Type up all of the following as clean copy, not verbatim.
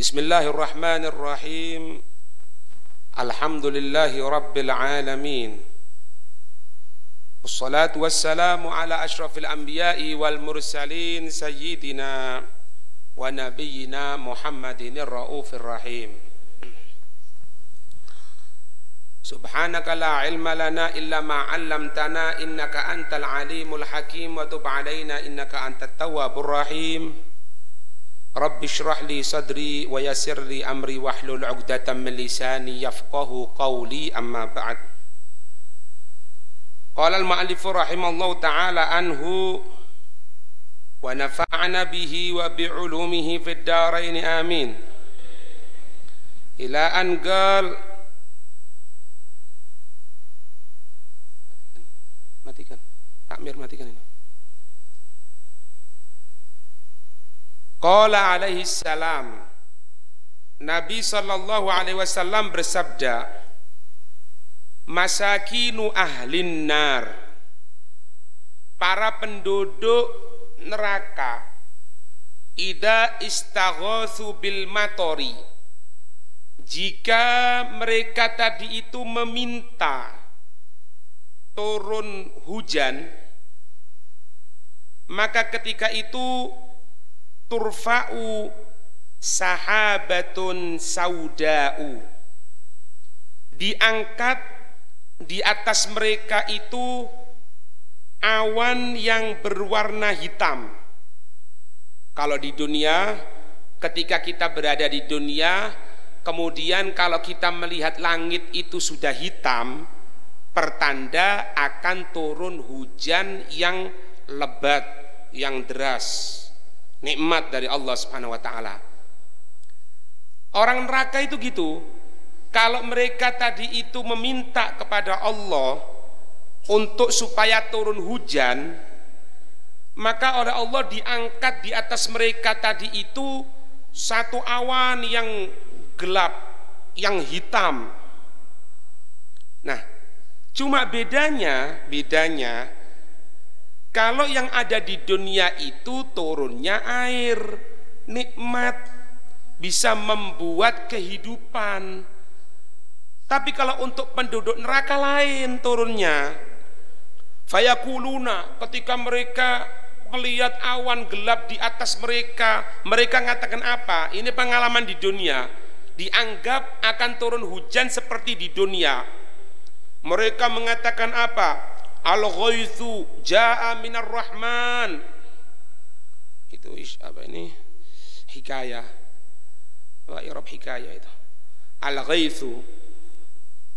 Bismillahirrahmanirrahim. Alhamdulillahi rabbil alamin. Wassalatu wassalamu ala ashrafil anbiya'i wal mursalin sayyidina wa nabiyyina Muhammadinir raufir rahim. Subhanaka la ilma lana illa ma 'allamtana innaka antal alimul hakim wa tub 'alaina innaka antat tawwabur rahim. Rabbi shrah li sadri wa yassir li amri wahlul 'uqdatam min lisani yafqahu qawli, amma ba'd. Qala al-mu'allif rahimallahu ta'ala anhu wa nafa'na bihi wa bi 'ulumihi fid dharain amin. Ila an qala matikan. Takmir matikan ini. Qala alaihi salam, Nabi sallallahu alaihi wasallam bersabda, masakinu ahlin nar, para penduduk neraka, idza istaghatsu bil matori, jika mereka tadi itu meminta turun hujan, maka ketika itu turfa'u sahabatun sauda'u, diangkat di atas mereka itu awan yang berwarna hitam. Kalau di dunia, ketika kita berada di dunia, kemudian kalau kita melihat langit itu sudah hitam, pertanda akan turun hujan yang lebat, yang deras, nikmat dari Allah Subhanahu wa ta'ala. Orang neraka itu gitu. Kalau mereka tadi itu meminta kepada Allah untuk supaya turun hujan, maka oleh Allah diangkat di atas mereka tadi itu satu awan yang gelap, yang hitam. Nah, cuma bedanya kalau yang ada di dunia itu turunnya air, nikmat, bisa membuat kehidupan. Tapi kalau untuk penduduk neraka lain turunnya. Fayakuluna, ketika mereka melihat awan gelap di atas mereka, mereka mengatakan apa? Ini pengalaman di dunia. Dianggap akan turun hujan seperti di dunia. Mereka mengatakan apa? Al-ghaithu ja'a minar rahman. Itu apa ini? Hikayah. Wa i'rab hikayah itu. Al-ghaithu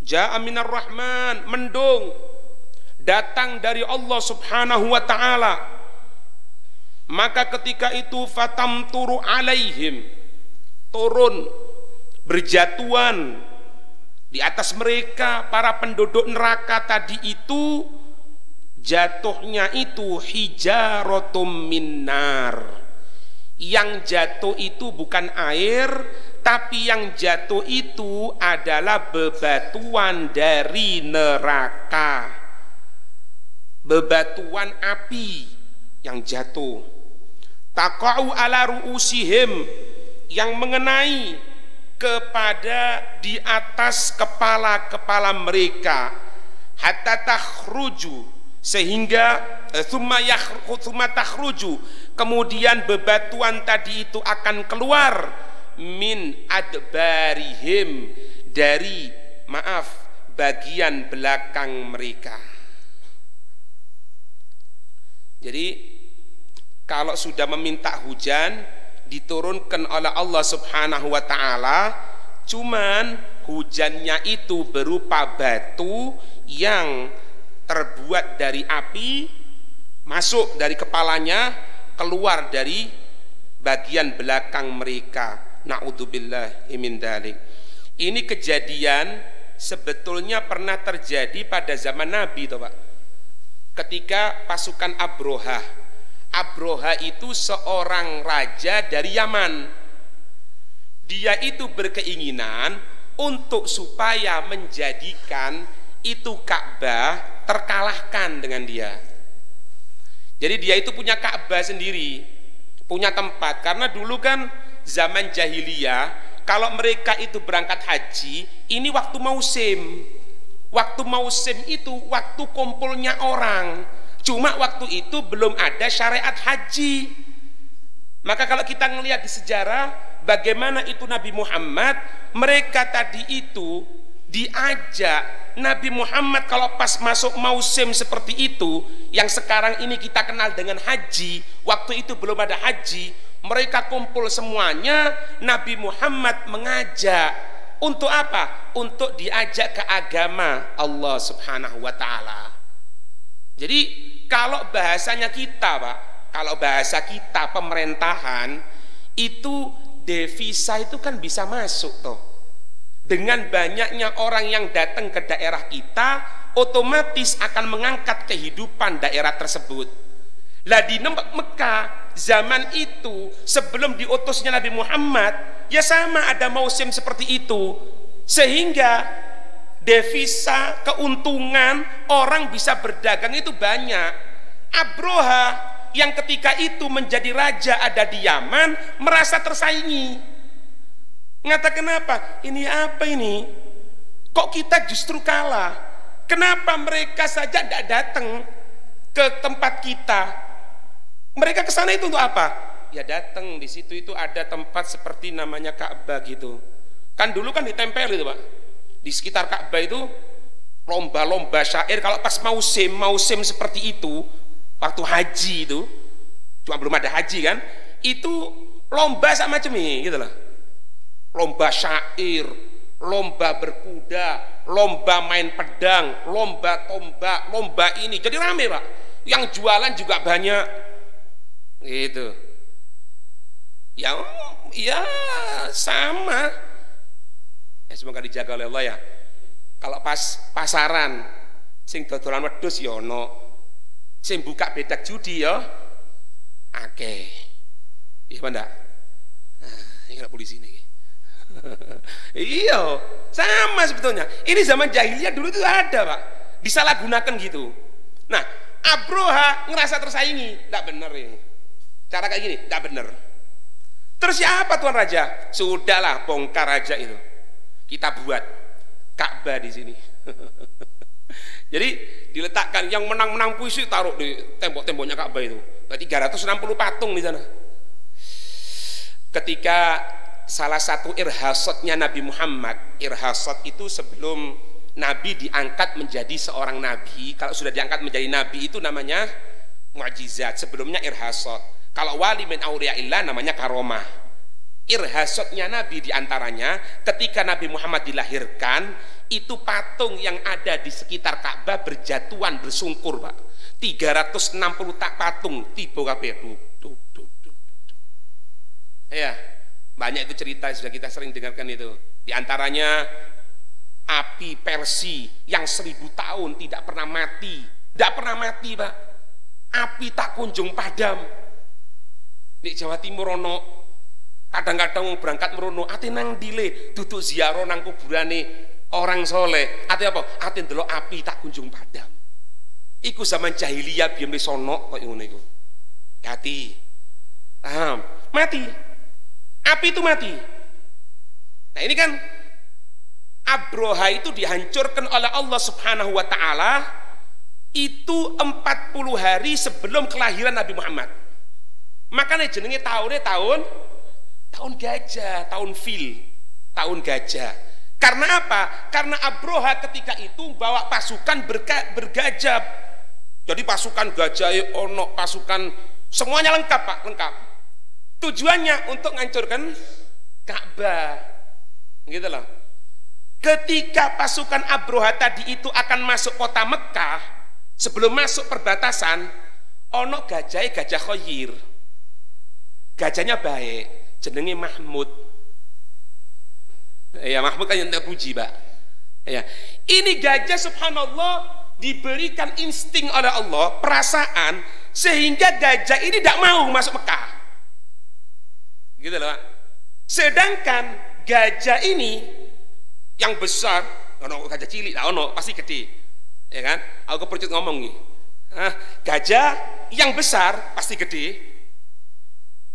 ja'a minar rahman, mendung datang dari Allah Subhanahu wa ta'ala. Maka ketika itu fatamturu alaihim, turun berjatuhan di atas mereka para penduduk neraka tadi itu. Jatuhnya itu hijaratum minnar. Yang jatuh itu bukan air, tapi yang jatuh itu adalah bebatuan dari neraka, bebatuan api yang jatuh. Taqa'u ala ru'usihim, yang mengenai kepada di atas kepala-kepala mereka, hatta takhruju, sehingga tsumma takhruju, kemudian bebatuan tadi itu akan keluar min adbarihim, dari bagian belakang mereka. Jadi kalau sudah meminta hujan diturunkan oleh Allah Subhanahu wa ta'ala, cuman hujannya itu berupa batu yang terbuat dari api, masuk dari kepalanya, keluar dari bagian belakang mereka. Na'udzubillah min dzalik. Ini kejadian sebetulnya pernah terjadi pada zaman Nabi, toh Pak. Ketika pasukan Abroha itu seorang raja dari Yaman. Dia itu berkeinginan untuk supaya menjadikan itu Ka'bah terkalahkan dengan dia. Jadi dia itu punya Ka'bah sendiri, punya tempat. Karena dulu kan zaman jahiliyah, kalau mereka itu berangkat haji, ini waktu musim. Waktu musim itu waktu kumpulnya orang. Cuma waktu itu belum ada syariat haji. Maka kalau kita ngelihat di sejarah bagaimana itu Nabi Muhammad, mereka tadi itu diajak. Nabi Muhammad kalau pas masuk musim seperti itu, yang sekarang ini kita kenal dengan haji, waktu itu belum ada haji, mereka kumpul semuanya. Nabi Muhammad mengajak untuk apa? Untuk diajak ke agama Allah Subhanahu wa ta'ala. Jadi kalau bahasanya kita, Pak, kalau bahasa kita pemerintahan itu, devisa itu kan bisa masuk toh. Dengan banyaknya orang yang datang ke daerah kita, otomatis akan mengangkat kehidupan daerah tersebut. Lah di Mekah zaman itu sebelum diutusnya Nabi Muhammad, ya sama ada musim seperti itu, sehingga devisa, keuntungan orang bisa berdagang itu banyak. Abroha yang ketika itu menjadi raja ada di Yaman merasa tersaingi. Ngata kenapa? Ini apa ini? Kok kita justru kalah? Kenapa mereka saja tidak datang ke tempat kita? Mereka ke sana itu untuk apa? Ya datang, di situ itu ada tempat seperti namanya Ka'bah gitu. Kan dulu kan ditempel itu, Pak. Di sekitar Ka'bah itu lomba-lomba syair. Kalau pas musim seperti itu, waktu haji itu, cuma belum ada haji kan, itu lomba sama macam ini gitu loh. Lomba syair, lomba berkuda, lomba main pedang, lomba tombak, lomba ini. Jadi rame, Pak. Yang jualan juga banyak. Gitu. Ya sama. Semoga dijaga oleh Allah ya. Kalau pas pasaran sing dodolan wedhus ya ono. Sing buka bedak judi ya akeh. Iya apa ndak? Nah, ini polisi nih. Iya, sama sebetulnya. Ini zaman jahiliyah dulu itu ada, Pak. Disalahgunakan gitu. Nah, Abroha ngerasa tersaingi, tidak benar ini. Cara kayak gini, tidak benar. Terus siapa Tuan Raja? Sudahlah, bongkar aja itu. Kita buat Ka'bah di sini. Jadi diletakkan yang menang-menang puisi taruh di tembok-temboknya Ka'bah itu. Berarti 360 patung di sana. Ketika salah satu irhasatnya Nabi Muhammad, irhasat itu sebelum Nabi diangkat menjadi seorang Nabi. Kalau sudah diangkat menjadi Nabi itu namanya mukjizat. Sebelumnya irhasat. Kalau wali min auliyaillah namanya karomah. Irhasatnya Nabi diantaranya ketika Nabi Muhammad dilahirkan, itu patung yang ada di sekitar Ka'bah berjatuhan bersungkur, Pak. 360 tak patung tiba kabeh. Ya. Banyak itu cerita sudah kita sering dengarkan itu. Di antaranya api Persi yang 1000 tahun tidak pernah mati. Tidak pernah mati, Pak. Api tak kunjung padam. Di Jawa Timur ono kadang-kadang berangkat merono ati nang dile duduk ziarah nang kuburane orang soleh. Ati apa? Ati ndelok api tak kunjung padam. Iku zaman jahiliyah biyen wis ono kok ngono iku. Hati. Paham? Mati. Api itu mati. Nah ini kan Abroha itu dihancurkan oleh Allah Subhanahu wa ta'ala itu 40 hari sebelum kelahiran Nabi Muhammad. Makanya jenenge tahunnya tahun gajah, tahun fil, tahun gajah. Karena apa? Karena Abroha ketika itu bawa pasukan bergajah. Jadi pasukan gajah ono, pasukan semuanya lengkap, Pak, lengkap. Tujuannya untuk menghancurkan Ka'bah, gitu loh. Ketika pasukan Abroha tadi itu akan masuk kota Mekah, sebelum masuk perbatasan, ono gajah Khoyir. Gajahnya baik, jenenge Mahmud. Ya Mahmud kan yang terpuji, Pak. Ya, ini gajah subhanallah diberikan insting oleh Allah, perasaan, sehingga gajah ini tidak mau masuk Mekah. Gitu loh, Pak. Sedangkan gajah ini yang besar, ono gajah cilik, ono pasti gede, ya kan? Aku kepercut ngomong nih. Gajah yang besar pasti gede,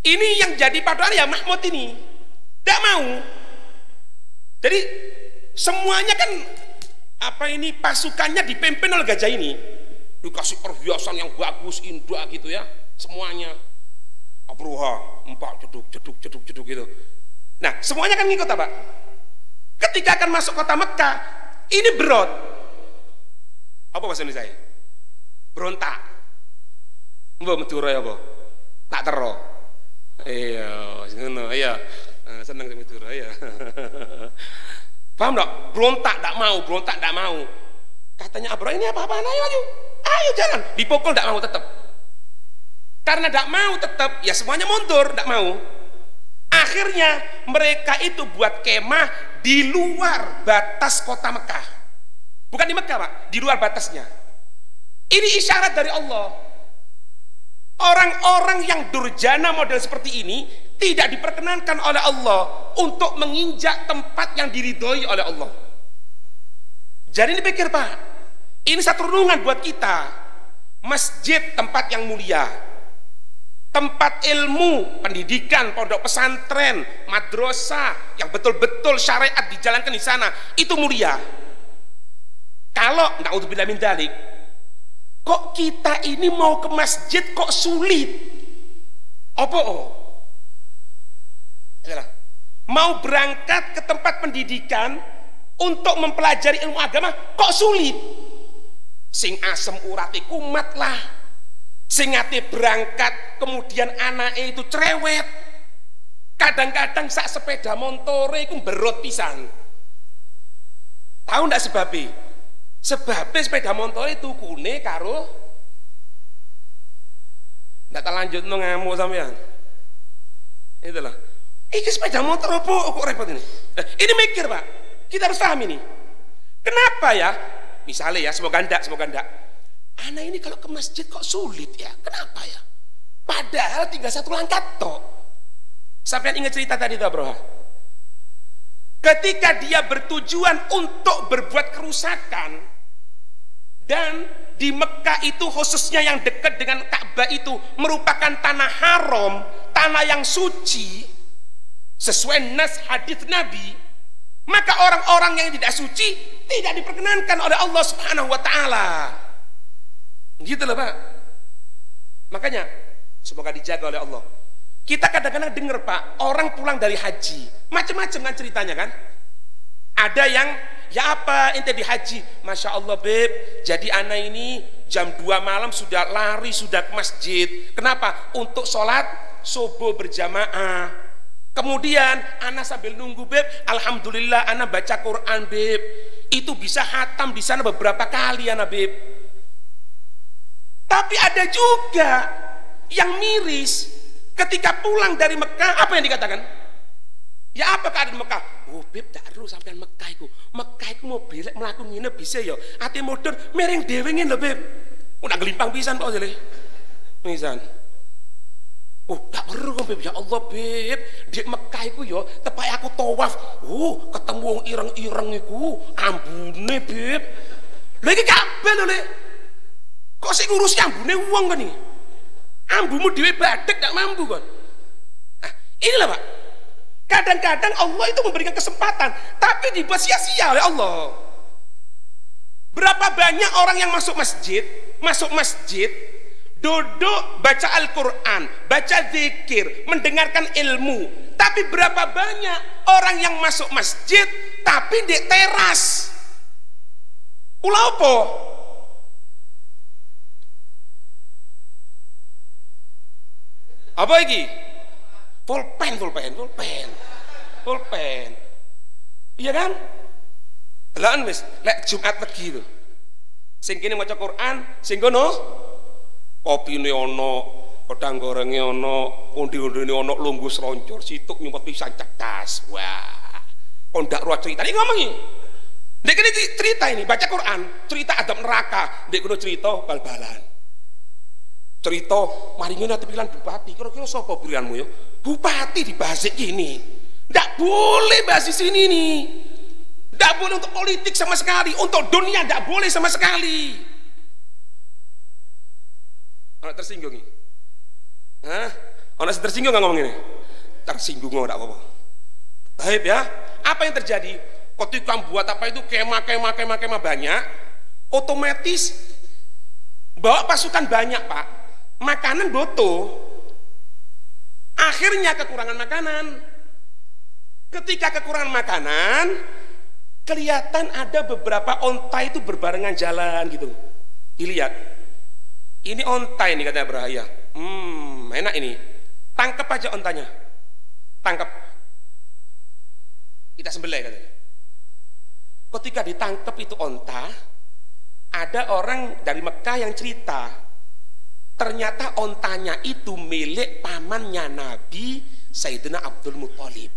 Ini yang jadi patokan ya Mahmud ini tidak mau. Jadi semuanya kan pasukannya dipimpin oleh gajah ini, dikasih perhiasan yang bagus, indah gitu ya, semuanya Abroha, empat jeduk gitu. Nah semuanya kan ngikut apa? Ketika akan masuk kota Mekah, ini berot. Apa bahasa Indonesia? Berontak. Mbak Madura ya apa? Tak tero. Iya, iya. Senang sama Madura ya. Paham tak? Berontak tak mau. Katanya Abroha, ini apa-apaan? Ayo jalan. Dipukul tak mau tetap. Karena tak mau tetap, ya semuanya mundur, tak mau. Akhirnya mereka itu buat kemah di luar batas kota Mekah. Bukan di Mekah Pak, di luar batasnya. Ini isyarat dari Allah. Orang-orang yang durjana model seperti ini tidak diperkenankan oleh Allah untuk menginjak tempat yang diridhoi oleh Allah. Jadi ini pikir Pak, ini satu renungan buat kita. Masjid tempat yang mulia, tempat ilmu, pendidikan, pondok pesantren, madrasah yang betul-betul syariat dijalankan di sana, itu mulia. Kalau naudzubillah min dzalik, kok kita ini mau ke masjid kok sulit? Apa? Mau berangkat ke tempat pendidikan untuk mempelajari ilmu agama kok sulit? Sing asem urate kumat lah, sing ate berangkat kemudian anaknya itu cerewet, kadang-kadang sak sepeda montore iku berot pisan. Tahu ndak sebabnya? Sebabnya sepeda montore tukune karo ndak tak lanjut no ngamuk sampean. Itulah. Iki sepeda motor apa kok repot ini? Ini mikir Pak, kita harus paham ini. Kenapa ya? Misalnya ya, semoga ndak. Anak ini kalau ke masjid kok sulit ya? Kenapa ya? Padahal tinggal satu langkah tok. Sampean ingat cerita tadi tuh Bro? Ketika dia bertujuan untuk berbuat kerusakan, dan di Mekah itu khususnya yang dekat dengan Ka'bah itu merupakan tanah haram, tanah yang suci sesuai nas hadis Nabi, maka orang-orang yang tidak suci tidak diperkenankan oleh Allah Subhanahu wa taala. Gitu loh Pak. Makanya semoga dijaga oleh Allah. Kita kadang-kadang dengar Pak, orang pulang dari haji, macam-macam kan ceritanya kan. Ada yang ya apa ente di haji, Masya Allah Beb, jadi anak ini jam 2 malam sudah lari, sudah ke masjid. Kenapa? Untuk sholat subuh berjamaah. Kemudian anak sambil nunggu Beb, alhamdulillah anak baca Quran Beb, itu bisa khatam di sana beberapa kali anak Beb. Tapi ada juga yang miris, ketika pulang dari Mekah apa yang dikatakan? Ya apa keadaan Mekah? Oh Beb, tak perlu sampean Mekah iku. Mekah iku mau belek mlaku nginep bisa ya. Ate modern mereng dhewe ngene lho Beb. Udah gelimpang pisan kok jale. Pisan. Oh, tak perlu kok Beb. Ya Allah Beb, di Mekah iku ya tepak aku tawaf. Oh, ketemu wong ireng-ireng iku, ambune Beb. Lha iki kabeh lho, Lek. Kok sik ngurusi ambune wong kan iki? Ambumu dhewe badhek tak mampu kon. Nah, inilah Pak. Kadang-kadang Allah itu memberikan kesempatan, tapi dibuat sia-sia oleh Allah. Berapa banyak orang yang masuk masjid, duduk baca Al-Quran, baca zikir, mendengarkan ilmu. Tapi berapa banyak orang yang masuk masjid, tapi di teras. Ulah apa? Apa iki? Pulpen. Iya kan? Lan wis lek Jumat legi lho. Sing kene maca Quran, sing kono kopine ana, godang gorenge ana, undi-undine ana, lungguh seroncor, situk nyumpet pisan cekas. Wah. Kondak ruwet cerita iki ngomong iki. Ndek kene cerita ini, baca Quran, cerita adab neraka, ndek kono cerita bal-balan. Cerita maringi nanti pilihan bupati, kira-kira siapa pilihanmu ya? Bupati dibahas gini, tidak boleh bahas di sini nih, tidak boleh untuk politik sama sekali, untuk dunia tidak boleh sama sekali. Anak tersinggung nih, hah? Orang tersinggung nggak ngomong ini? Tersinggung nggak apa-apa. Baik ya. Apa yang terjadi? Ketika buat apa itu kemah banyak, otomatis bawa pasukan banyak pak, makanan boto, akhirnya kekurangan makanan. Ketika kekurangan makanan, kelihatan ada beberapa onta itu berbarengan jalan gitu. Dilihat, ini onta ini katanya berbahaya. Enak ini, tangkap aja ontanya, tangkap. Kita sembelih katanya. Ketika ditangkap itu onta, ada orang dari Mekah yang cerita, ternyata ontanya itu milik pamannya Nabi Sayyidina Abdul Muthalib.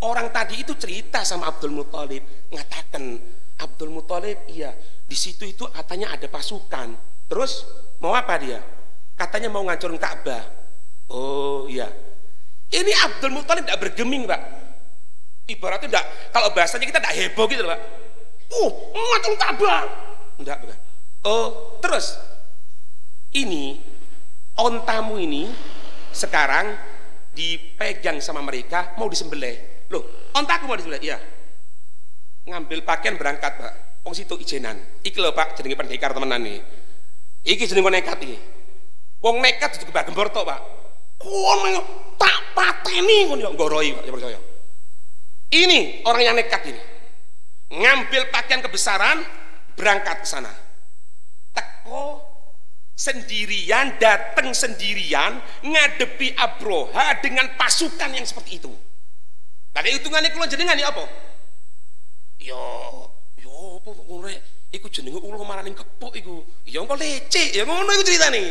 Orang tadi itu cerita sama Abdul Muthalib, ngatakan Abdul Muthalib, iya di situ itu katanya ada pasukan. Terus mau apa dia? Katanya mau ngancurin Ka'bah. Oh iya. Ini Abdul Muthalib tidak bergeming pak. Ibaratnya enggak, kalau bahasanya kita enggak heboh gitu pak. Ngacung Ka'bah. Enggak bukan. Oh, terus ini ontamu ini sekarang dipegang sama mereka mau disembelih. Loh, ontaku mau disembelih? Iya. Ngambil pakaian berangkat pak. Wong situ ijenan. Iki lho pak, jenenge pendekar temenan nih. Iki jenenge nekat iki. Wong nekat itu kebak gembor tok pak. Tak pateni ngono yo nggoroi pak, ya percaya. Ini orang yang nekat ini, ngambil pakaian kebesaran, berangkat ke sana. Teko sendirian, datang sendirian, ngadepi Abroha dengan pasukan yang seperti itu. Tadi hitungannya kula jenengan ya apa? Yo apa ngono rek? Iku jenenge ulo maraning kepuk iku. Ya engko lecek, ya ngono iku ceritane.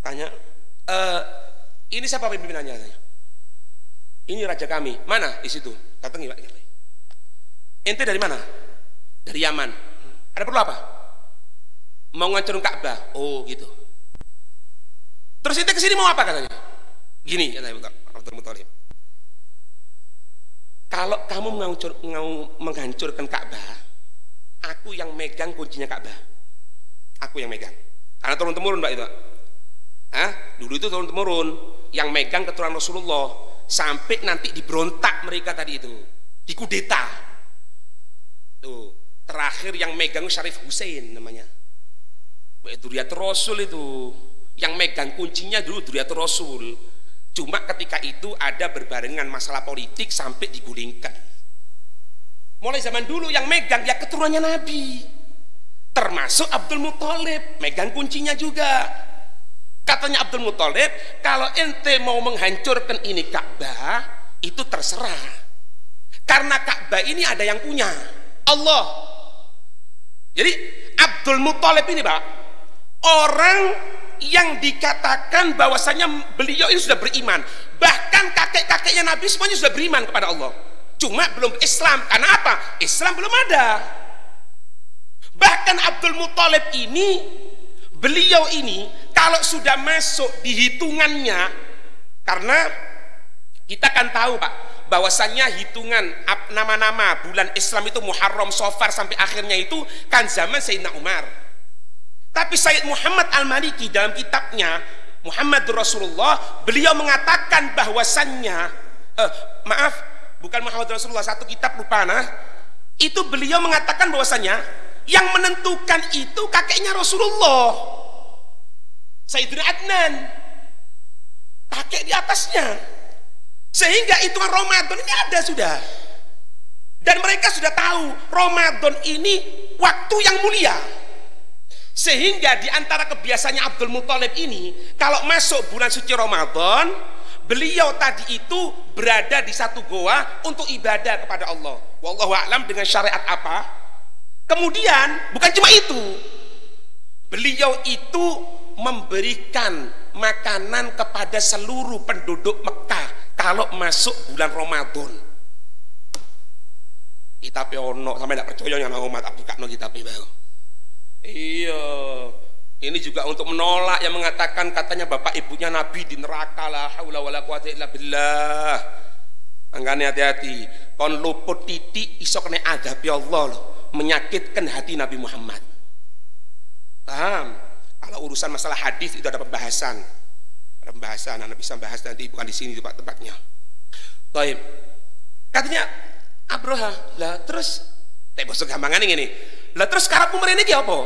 Tanya, ini siapa pimpinannya? Ini raja kami. Mana? Di situ. Datangi pak. Ente dari mana? Dari Yaman. Ada perlu apa? Mau ngancurin Ka'bah. Oh gitu. Terus ente kesini mau apa katanya? Gini katanya Abdul Muthalib. Kalau kamu mau menghancurkan Ka'bah, aku yang megang kuncinya Ka'bah. Aku yang megang. Karena turun temurun pak itu. Dulu itu turun temurun. Yang megang keturunan Rasulullah. Sampai nanti diberontak mereka tadi itu, dikudeta. Tuh, terakhir yang megang Syarif Hussein namanya. Dzurriyyatur Rasul itu, yang megang kuncinya dulu Dzurriyyatur Rasul. Cuma ketika itu ada berbarengan masalah politik sampai digulingkan. Mulai zaman dulu yang megang ya keturunannya Nabi, termasuk Abdul Muthalib, megang kuncinya juga. Katanya Abdul Muthalib, kalau ente mau menghancurkan ini Ka'bah, itu terserah. Karena Ka'bah ini ada yang punya, Allah. Jadi Abdul Muthalib ini pak, orang yang dikatakan bahwasanya beliau ini sudah beriman. Bahkan kakek-kakeknya Nabi semuanya sudah beriman kepada Allah. Cuma belum Islam. Karena apa? Islam belum ada. Bahkan Abdul Muthalib ini, beliau ini kalau sudah masuk di hitungannya, karena kita kan tahu pak, bahwasannya hitungan nama-nama bulan Islam itu Muharram, Safar sampai akhirnya itu kan zaman Sayyidina Umar. Tapi Sayyid Muhammad Al-Maliki dalam kitabnya Muhammadur Rasulullah, beliau mengatakan bahwasannya bukan Muhammad Rasulullah, satu kitab lupa itu beliau mengatakan bahwasannya yang menentukan itu kakeknya Rasulullah, Sayyidina Adnan, kakek di atasnya. Sehingga hitungan Ramadan ini ada sudah. Dan mereka sudah tahu Ramadan ini waktu yang mulia. Sehingga di antara kebiasaannya Abdul Muthalib ini, kalau masuk bulan suci Ramadan, beliau tadi itu berada di satu goa untuk ibadah kepada Allah. Wallahu a'lam dengan syariat apa. Kemudian bukan cuma itu, beliau itu memberikan makanan kepada seluruh penduduk Mekah kalau masuk bulan Ramadan. Kitab ono sampai tidak percaya yang umat Abu Kakno kitab itu. Iya, ini juga untuk menolak yang mengatakan katanya bapak ibunya Nabi di neraka, la haula wala quwata illa billah. Angkane hati-hati, kon luput titik iso kena azab ya Allah loh, menyakitkan hati Nabi Muhammad. Paham? Kalau Kalau urusan masalah hadis itu ada pembahasan. Ada pembahasan, Anda bisa bahas nanti, bukan di sini tempatnya. Baik. Katanya Abroha, lah terus bosok gampangan ini. Lah terus karep pemerintah iki apa?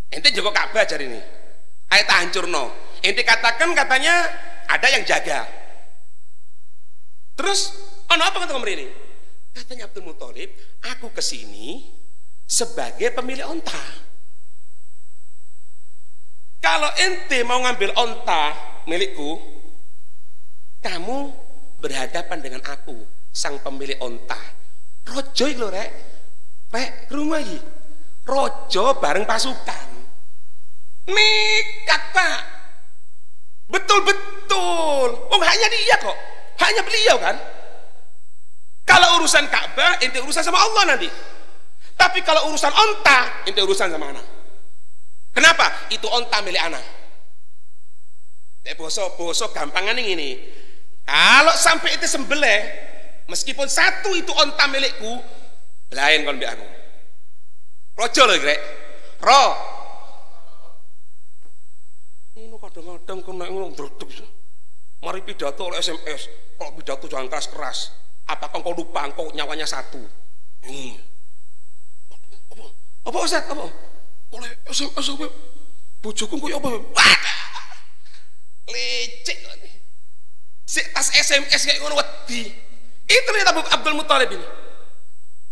Ente jaga Ka'bah jari ini. Ayo tak hancurno. Ente katakan katanya ada yang jaga. Terus ono apa kata pemerintah? Katanya Abdul Muthalib, aku kesini sebagai pemilik onta. Kalau ente mau ngambil onta milikku, kamu berhadapan dengan aku, sang pemilik onta. Rojo iki lho, Rek rumah iki. Rojo bareng pasukan. Nekat, Pak. Betul-betul. Oh, hanya dia kok. Hanya beliau kan. Kalau urusan Ka'bah, ente urusan sama Allah nanti. Tapi kalau urusan onta, ente urusan sama anak. Kenapa? Itu onta milik anak. Bosok gampangan ini. Kalau sampai itu sembelih, meskipun satu itu onta milikku, lain kon mbek aku. Rojo lho, Grek. Ro. Ini kadang-kadang kena ngono ndredeg. Mari pidato oleh SMS. Kalau pidato jangan keras-keras. Apakah kau lupa engkau nyawanya satu? Apa Ustaz? Apa? Oleh SMS apa? Bojoku koyo apa? Lecek. Sik tas SMS kayak ngono wedi. Itu ternyata Abdul Muthalib ini.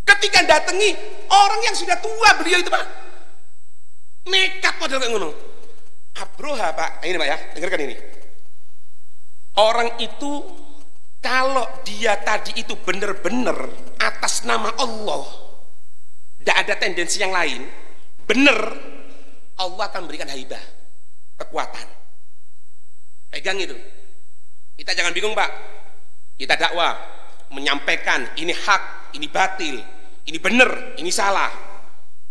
Ketika datangi orang yang sudah tua beliau itu, Pak, nekat model kayak ngono. Abroha, Pak, ini Pak ya, dengarkan ini. Orang itu kalau dia tadi itu benar-benar atas nama Allah, tidak ada tendensi yang lain, benar, Allah akan berikan haibah, kekuatan. Pegang itu. Kita jangan bingung, Pak. Kita dakwah, menyampaikan ini hak, ini batil, ini benar, ini salah,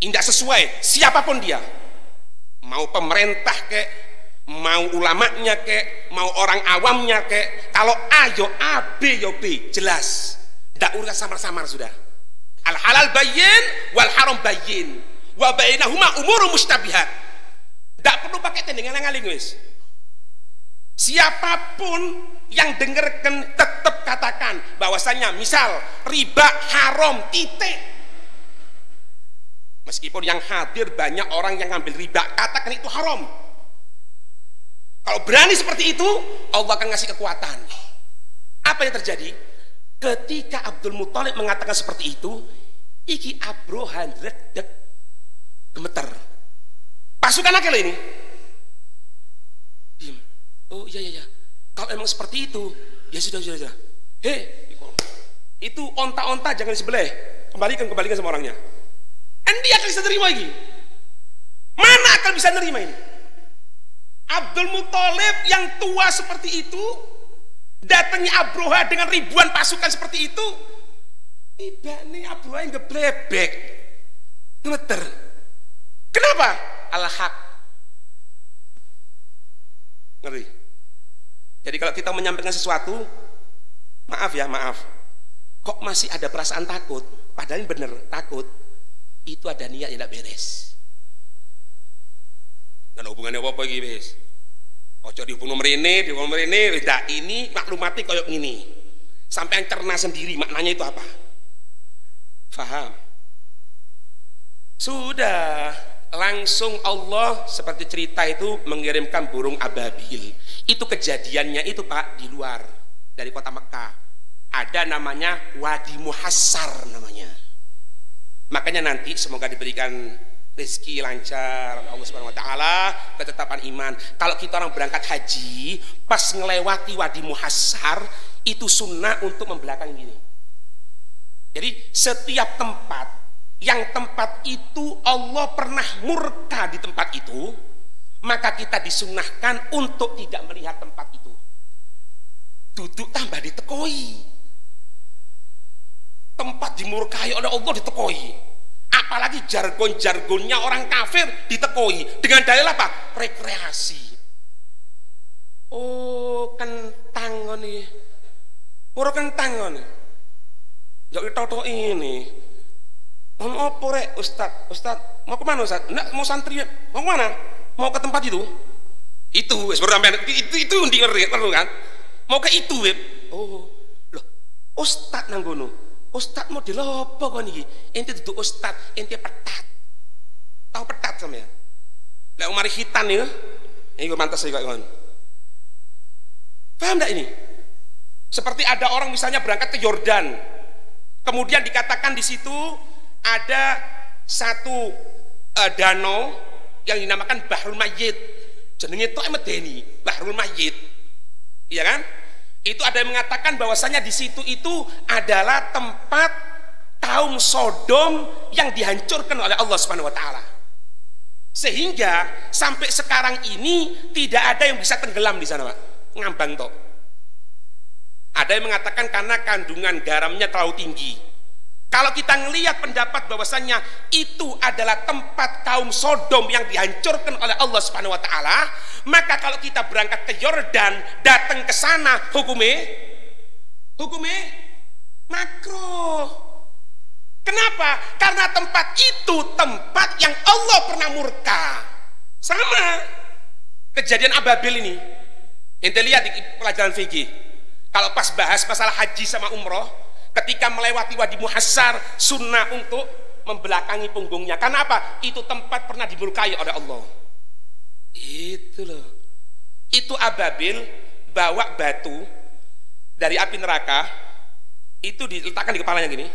ini tidak sesuai, siapapun dia, mau pemerintah kek, mau ulamanya kek, mau orang awamnya kek, kalau A yo A, B yo B, jelas, tidak urusan samar-samar sudah. Al halal bayyin, wal haram bayyin, wa bainahuma umurun mustabihat. Tidak perlu pakai tendingan-ngaling wis. Siapapun yang dengarkan tetap katakan bahwasanya misal riba haram titik. Meskipun yang hadir banyak orang yang ngambil riba, katakan itu haram. Kalau berani seperti itu, Allah akan ngasih kekuatan. Apa yang terjadi? Ketika Abdul Muthalib mengatakan seperti itu, iki Abrohan redek gemeter. Pasukan akal ini. Diam. Oh iya. Kalau emang seperti itu, ya sudah. Hei, itu onta-onta jangan disebelah. Kembalikan sama orangnya. Dia akan bisa terima lagi. Mana akan bisa nerima ini? Abdul Muthalib yang tua seperti itu, datangnya Abroha dengan ribuan pasukan seperti itu, tiba nih Abroha yang geblebek, ngeter. Kenapa? Al-haq. Ngeri. Jadi kalau kita menyampaikan sesuatu, maaf, kok masih ada perasaan takut, padahal ini benar takut, itu ada niat yang tidak beres. Nggak ada hubungannya apa-apa gitu, wis. Ojo dihubung nomor ini, tidak, ini maklumati koyok ini. Sampai yang cerna sendiri maknanya itu apa? Faham? Sudah, langsung Allah seperti cerita itu mengirimkan burung ababil. Itu kejadiannya itu, Pak, di luar dari kota Mekah. Ada namanya Wadi Muhassar namanya. Makanya nanti semoga diberikan rezeki lancar Allah Subhanahu wa taala, ketetapan iman. Kalau kita orang berangkat haji, pas ngelewati Wadi Muhassar, itu sunnah untuk membelakangi gini. Jadi setiap tempat yang tempat itu Allah pernah murka di tempat itu, maka kita disunnahkan untuk tidak melihat tempat itu. Duduk tambah ditekoi. Tempat dimurkai oleh Allah ditekoi. Apalagi jargon-jargonnya orang kafir ditekoi. Dengan dalil apa? Rekreasi. Oh, kentang nih. Ora kentang nih. Ya toto ini. Mau apa rek Ustad? Mau kemana Ustad? Nggak, mau santri. Mau kemana? mau ke tempat itu baru sampai itu undi perlu kan, mau ke itu web. Oh loh, ustad nanggono, ustad model apa kok niki? Ente duduk ustad, ente petat, tahu petat sama ya? Lah umari hitan ya, ini mantas saya kawan. Paham tidak ini? Seperti ada orang misalnya berangkat ke Yordan, kemudian dikatakan di situ ada satu danau yang dinamakan Bahrul Mayyit, jenenge tok medeni Bahrul Mayyit, iya kan? Itu ada yang mengatakan bahwasanya di situ itu adalah tempat kaum Sodom yang dihancurkan oleh Allah Subhanahu wa taala. Sehingga sampai sekarang ini tidak ada yang bisa tenggelam di sana, Pak. Ngambang tok. Ada yang mengatakan karena kandungan garamnya terlalu tinggi. Kalau kita ngelihat pendapat bahwasannya itu adalah tempat kaum Sodom yang dihancurkan oleh Allah Subhanahu wa taala, maka kalau kita berangkat ke Yordan, datang ke sana, hukumnya makruh. Kenapa? Karena tempat itu tempat yang Allah pernah murka. Sama kejadian Ababil ini. Ente lihat di pelajaran fikih. Kalau pas bahas masalah haji sama umroh, ketika melewati Wadi Muhassar, sunnah untuk membelakangi punggungnya. Karena apa? Itu tempat pernah dimurkai oleh Allah. Itu loh. Itu Ababil bawa batu dari api neraka, itu diletakkan di kepalanya gini,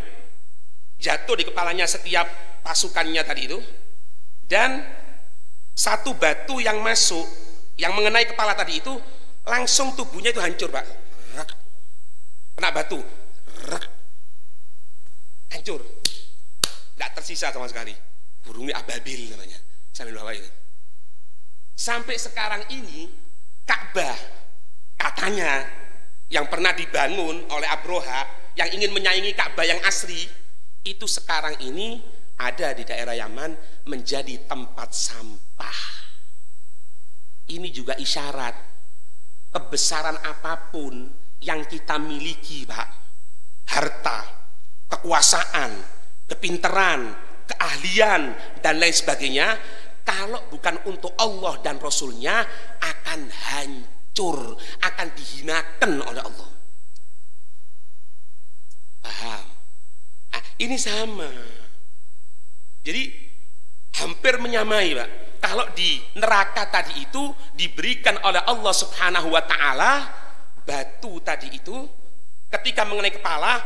jatuh di kepalanya setiap pasukannya tadi itu, dan satu batu yang masuk, yang mengenai kepala tadi itu, langsung tubuhnya itu hancur, Pak. Kena batu, hancur, tidak tersisa sama sekali. Burungnya Ababil namanya, sambil bawa itu. Sampai sekarang ini Ka'bah katanya yang pernah dibangun oleh Abroha yang ingin menyaingi Ka'bah yang asli, itu sekarang ini ada di daerah Yaman menjadi tempat sampah. Ini juga isyarat kebesaran apapun yang kita miliki, Pak, harta, kekuasaan, kepinteran, keahlian, dan lain sebagainya, kalau bukan untuk Allah dan Rasulnya akan hancur, akan dihinakan oleh Allah. Paham? Ini sama. Jadi hampir menyamai, Pak. Kalau di neraka tadi itu diberikan oleh Allah Subhanahu wa taala batu tadi itu, ketika mengenai kepala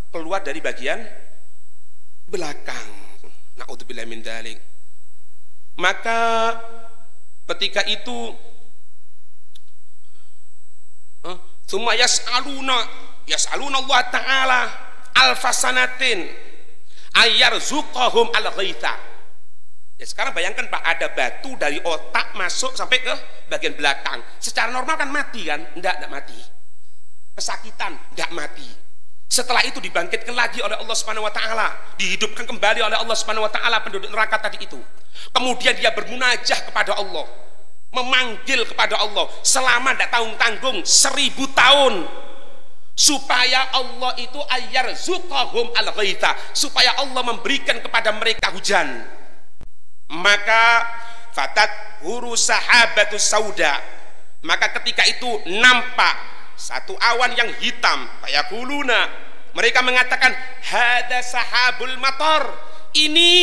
keluar dari bagian belakang. Na'udzubillah min dzalik. Maka ketika itu summa yas'aluna Allah taala alfasanatin ayyarzuqahum al-ghaitha. Ya sekarang bayangkan, Pak, ada batu dari otak masuk sampai ke bagian belakang. Secara normal kan mati kan? Enggak mati. Kesakitan, enggak mati. Setelah itu dibangkitkan lagi oleh Allah Subhanahu wa taala, dihidupkan kembali oleh Allah Subhanahu wa taala penduduk neraka tadi itu. Kemudian dia bermunajah kepada Allah, memanggil kepada Allah selama tidak tanggung-tanggung 1000 tahun, supaya Allah itu ayyarzuqahum al-ghaitha, supaya Allah memberikan kepada mereka hujan. Maka fatat huru sahabatus sauda, maka ketika itu nampak satu awan yang hitam, fayaquluna, mereka mengatakan hada sahabul matar, ini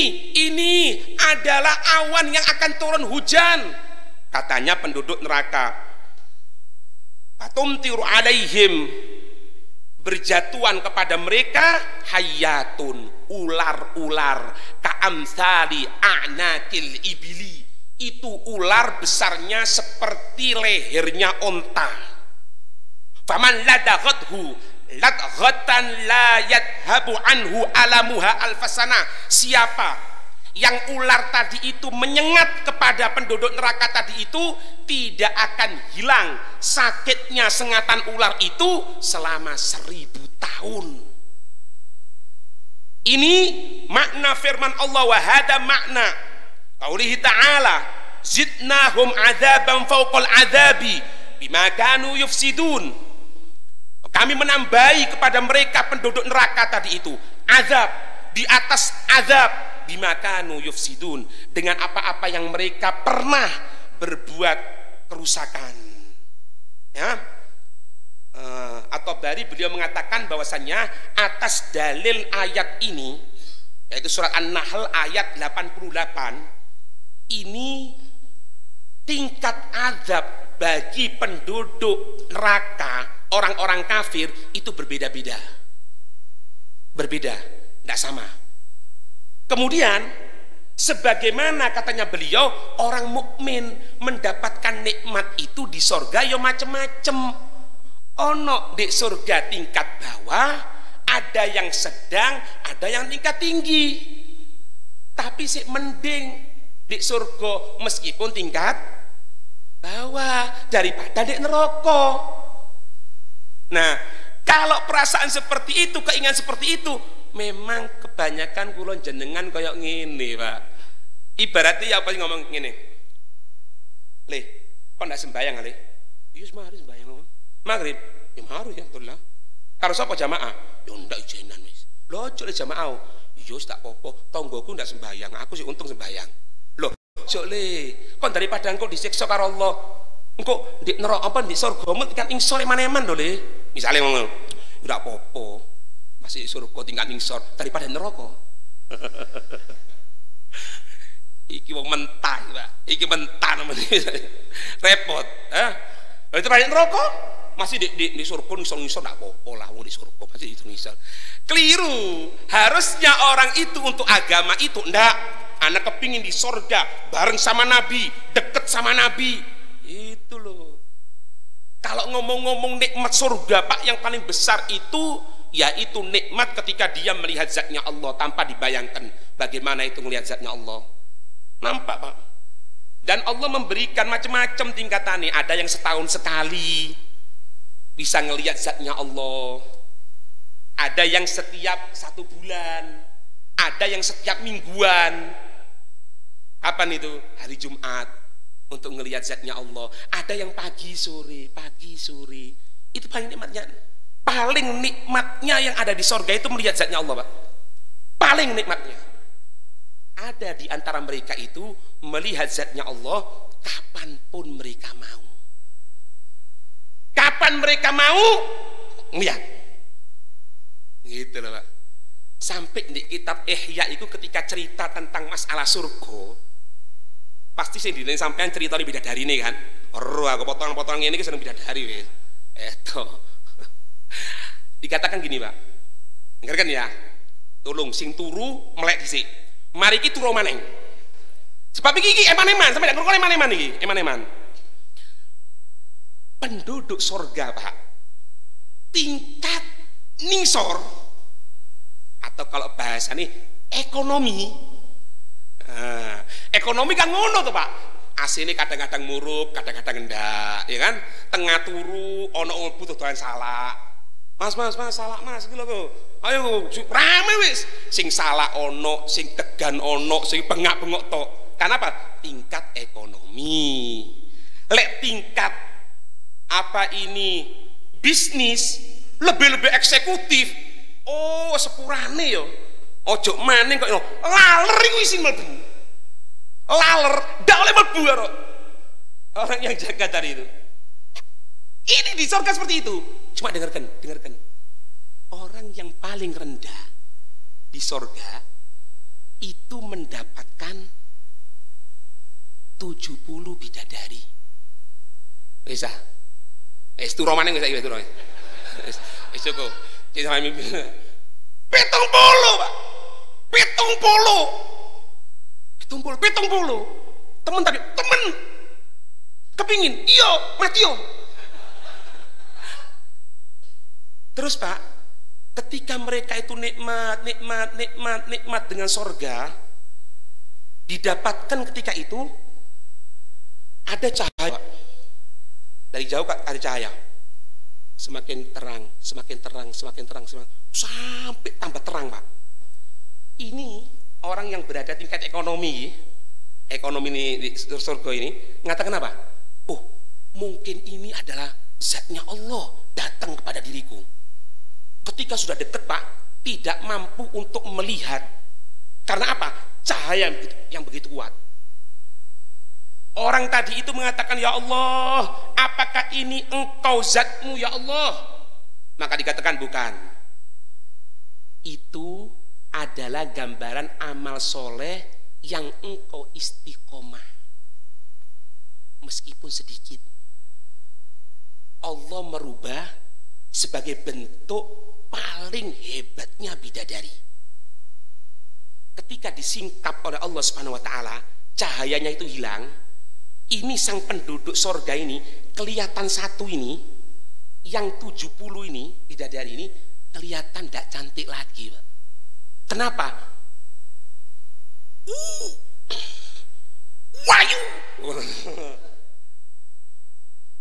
adalah awan yang akan turun hujan. Katanya penduduk neraka, fatumtiru alaihim, berjatuhan kepada mereka hayatun, ular-ular, ka'amsali a'nakil ibili, itu ular besarnya seperti lehernya onta. Faman ladaghathu ladghatan la yadhabu anhu alamuha alfasana, siapa yang ular tadi itu menyengat kepada penduduk neraka tadi itu, tidak akan hilang sakitnya sengatan ular itu selama 1000 tahun. Ini makna firman Allah, wa hada makna qaulihi ta'ala zidnahum adzaban fawqal adzabi bima kanu yufsidun. Kami menambahi kepada mereka penduduk neraka tadi itu azab di atas azab, bimakanu yufsidun, dengan apa-apa yang mereka pernah berbuat kerusakan. Ya, atau dari beliau mengatakan bahwasannya atas dalil ayat ini, yaitu surat An-Nahl ayat 88, ini tingkat azab bagi penduduk neraka, orang-orang kafir itu berbeda-beda, tidak sama. Kemudian sebagaimana katanya beliau, orang mukmin mendapatkan nikmat itu di surga ya macem-macem. Ono di surga tingkat bawah, ada yang sedang, ada yang tingkat tinggi. Tapi sih mending di surga meskipun tingkat bawah daripada di neraka. Nah, kalau perasaan seperti itu, keinginan seperti itu, memang kebanyakan kulon jenengan kayak ngene, Pak. Ibaratnya apa sih ngomong ngene? Le, kok ndak sembayang, Le? Iya, mari sembayang. Maghrib, ya maru ya betul lah. Karo sapa jamaah? Ya ndak ijenan wis. Lho, cuk jamaah. Iya wis tak apa-apa, tanggoku ndak sembayang, aku sih untung sembayang. Loh, cuk Le, kon daripada engko disiksa karo Allah, engko di neraka apa di surga kan ing sore maneman lho Le. Misale ngono. Ndak apa-apa. Masih surga tingkat ing sor daripada neraka. Iki wong mentah, Pak. Iki mentah namanya. Repot, Itu banyak neraka. Masih di surga ngisor ndak apa-apa lah, wong di surga pasti itu ngisor. Keliru. Harusnya orang itu untuk agama itu ndak, anak kepingin di surga bareng sama Nabi, deket sama Nabi. Itu loh. Kalau ngomong-ngomong nikmat surga, Pak, yang paling besar itu yaitu nikmat ketika dia melihat zatnya Allah tanpa dibayangkan bagaimana itu melihat zatnya Allah. Nampak, Pak? Dan Allah memberikan macam-macam tingkatannya. Ada yang setahun sekali bisa ngelihat zatnya Allah, ada yang setiap 1 bulan, ada yang setiap mingguan. Kapan itu? Hari Jumat untuk ngelihat zatnya Allah. Ada yang pagi sore. Itu paling nikmatnya. Paling nikmatnya yang ada di sorga itu melihat zatnya Allah, Pak. Paling nikmatnya. Ada di antara mereka itu melihat zatnya Allah kapanpun mereka mau. Kapan mereka mau, ya, gitu loh, Pak. Sampai di kitab Ihya itu ketika cerita tentang masalah surga, pasti sih dini sampean cerita di bidadari ini kan. Aku potong-potong ini seneng bidadari, wes. Dikatakan gini, Pak. Dengarkan ya. Tolong sing turu melek dhisik. Mari iki turu maneng. Sebab iki eman-eman, sampe ndak ngrungokne eman-eman iki, eman-eman. Penduduk sorga, Pak, tingkat ningsor, atau kalau bahasa nih ekonomi, ekonomi kan ngono tuh, Pak. Asine kadang-kadang muruk, kadang-kadang enggak, ya kan? Tengah turu, ono butuh doan salak. Mas, salak mas, gitu loh. Ayo, rame wis. Sing salak ono, sing tegan ono, sing bengak-bengok tok. Karena apa? Tingkat ekonomi. Lek tingkat apa ini bisnis lebih eksekutif, oh sepurane yo, ojo maning kok laler iku isin mlebu, laler ndak oleh mlebu karo orang yang jaga dari itu. Ini di surga seperti itu. Cuma dengarkan, orang yang paling rendah di surga itu mendapatkan 70 bidadari. Bisa itu romaneng wis iki romaneng. Wis cukup. Cek sama mimpi. 70, Pak. 70. Temen tadi, temen kepingin, iyo, mati yo. Terus, Pak, ketika mereka itu nikmat dengan sorga, didapatkan ketika itu ada cahaya. Dari jauh ada cahaya, semakin terang, sampai tambah terang, Pak. Ini orang yang berada tingkat ekonomi ini di surga ini mengatakan apa? Oh, mungkin ini adalah zatnya Allah datang kepada diriku. Ketika sudah dekat, Pak, tidak mampu untuk melihat. Karena apa? cahaya yang begitu kuat. Orang tadi itu mengatakan, ya Allah, apakah ini engkau zatmu ya Allah? Maka dikatakan bukan. Itu adalah gambaran amal soleh yang engkau istiqomah. Meskipun sedikit. Allah merubah sebagai bentuk paling hebatnya bidadari. Ketika disingkap oleh Allah Subhanahu wa taala, cahayanya itu hilang. Ini sang penduduk sorga ini kelihatan satu ini, yang 70 ini bidadari ini kelihatan tidak cantik lagi, Pak. Kenapa? Wayu.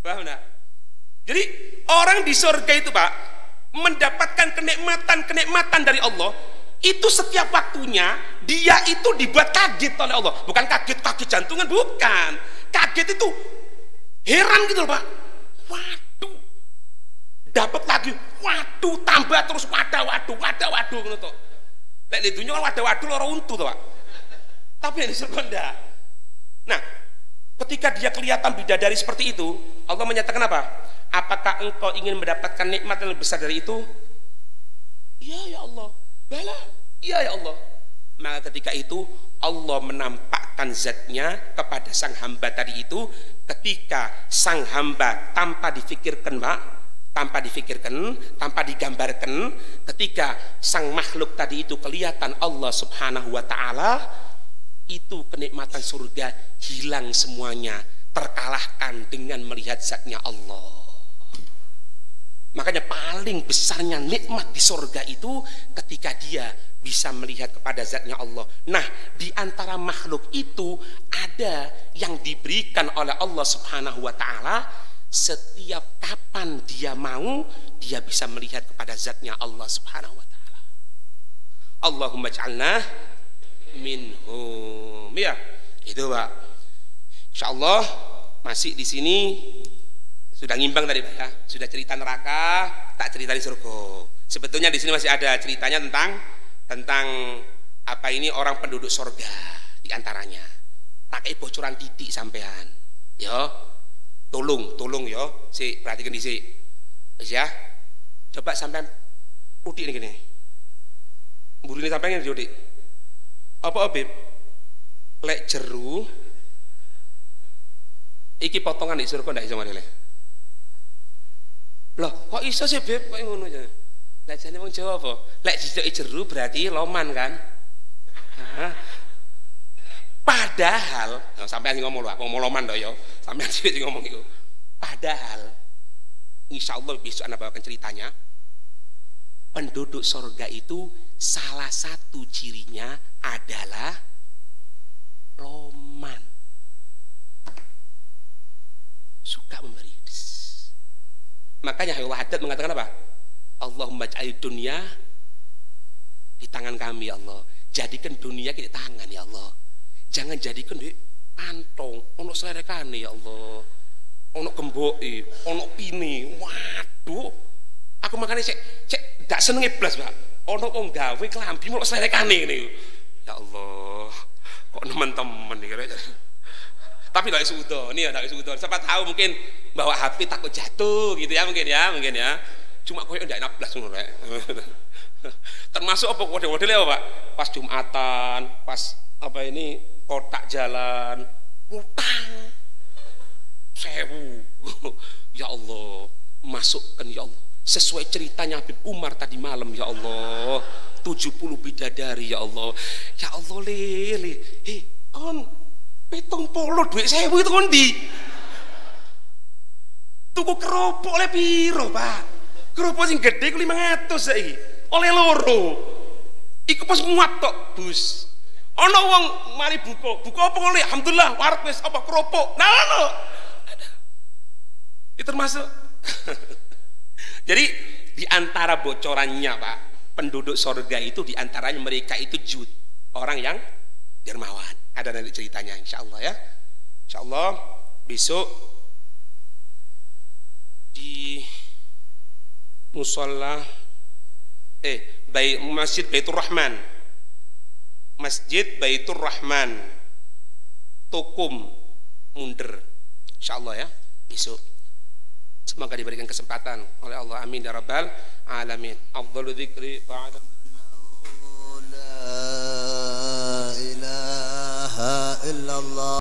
Paham enggak? Jadi orang di sorga itu, Pak, mendapatkan kenikmatan dari Allah. Itu setiap waktunya dia itu dibuat kaget oleh Allah. Bukan kaget jantungan, bukan. Kaget itu heran gitu loh, Pak. Waduh, dapat lagi, waduh, tambah terus, waduh gitu toh. Lek di dunia kan waduh loro untu toh, Pak. Tapi yang disebut enggak. Nah, ketika dia kelihatan bidadari seperti itu, Allah menyatakan apa? Apakah engkau ingin mendapatkan nikmat yang lebih besar dari itu? Iya ya Allah. Bala, iya ya Allah. Maka ketika itu Allah menampakkan zatnya kepada sang hamba tadi itu. Ketika sang hamba tanpa difikirkan, Pak, tanpa digambarkan, ketika sang makhluk tadi itu kelihatan Allah Subhanahu wa taala, itu kenikmatan surga hilang semuanya, terkalahkan dengan melihat zatnya Allah. Makanya paling besarnya nikmat di surga itu ketika dia bisa melihat kepada zatnya Allah. Nah, di antara makhluk itu ada yang diberikan oleh Allah Subhanahu wa taala, setiap kapan dia mau, dia bisa melihat kepada zatnya Allah Subhanahu wa taala. Allahumma ij'alna minhum. Ya, itu, Pak. Insyaallah masih di sini sudah ngimbang tadi, Pak, ya. Sudah cerita neraka, tak cerita di surga. Sebetulnya di sini masih ada ceritanya tentang apa ini orang penduduk surga di antaranya. Pakai bocoran titik sampean. Yo. Tolong yo. Si perhatikan di sini. Ya. Coba sampean udik ini gini. Mburi ini sampean ngene udik. Apa Beb? Lek jeru iki potongan di surga ndak iso modele. Loh, kok iso sih Beb? Kok ngono aja? Lah jane wong Jawa apa? Lek dicoki jeru berarti loman kan? Hah? Padahal, sampean sing ngomong lho, aku ngomong loman to ya. Sampean sing ngomong iku. Padahal insyaallah besok Anda bawakan ceritanya. Penduduk surga itu salah satu cirinya adalah loman. Suka memberi. Makanya Allah Haddad mengatakan apa? Allahumma ja'al dunia di tangan kami ya Allah. Jadikan dunia di tangan ya Allah. Jangan jadikan di kantong, ono selerekane ya Allah. Ono gemboke, ono pini. Waduh. Aku makanya cek gak seneng blas, Pak. Ono wong gawe klambi ono selerekane ngene. Ya Allah. Kok temen-temen iki. Tapi tidak sudah, nih tidak sudah. Siapa tahu mungkin bawa HP takut jatuh gitu ya, mungkin ya. Cuma koyo ndak enak blas ngono rek. Termasuk apa kode-kodenya apa, Pak? Pas Jumatan, pas apa ini kotak jalan, utang 1000. Ya Allah, masukkan ya Allah. Sesuai ceritanya Habib Umar tadi malam ya Allah. 70 bidadari ya Allah. Ya Allah lele. On 70 duit 1000 itu kondi. Tuku keropok oleh piro, Pak? Keropok sing gede ku 500 saiki. Oleh loro. Iku pas muat tok, Bus. Ana wong mari buka apa oleh alhamdulillah wareg wis apa keropok. Nah, ono. Itu termasuk. Jadi di antara bocorannya, Pak, penduduk surga itu di antaranya mereka itu jud, orang yang dermawan. Ada nanti ceritanya insyaallah ya. Insyaallah besok di musola Masjid Baitur Rahman, Masjid Baitur Rahman, Tukum, Mundur, insyaallah ya, besok. Semoga diberikan kesempatan oleh Allah, amin ya rabbal alamin. Afdhalu dzikri ba'da la ilaha illallah.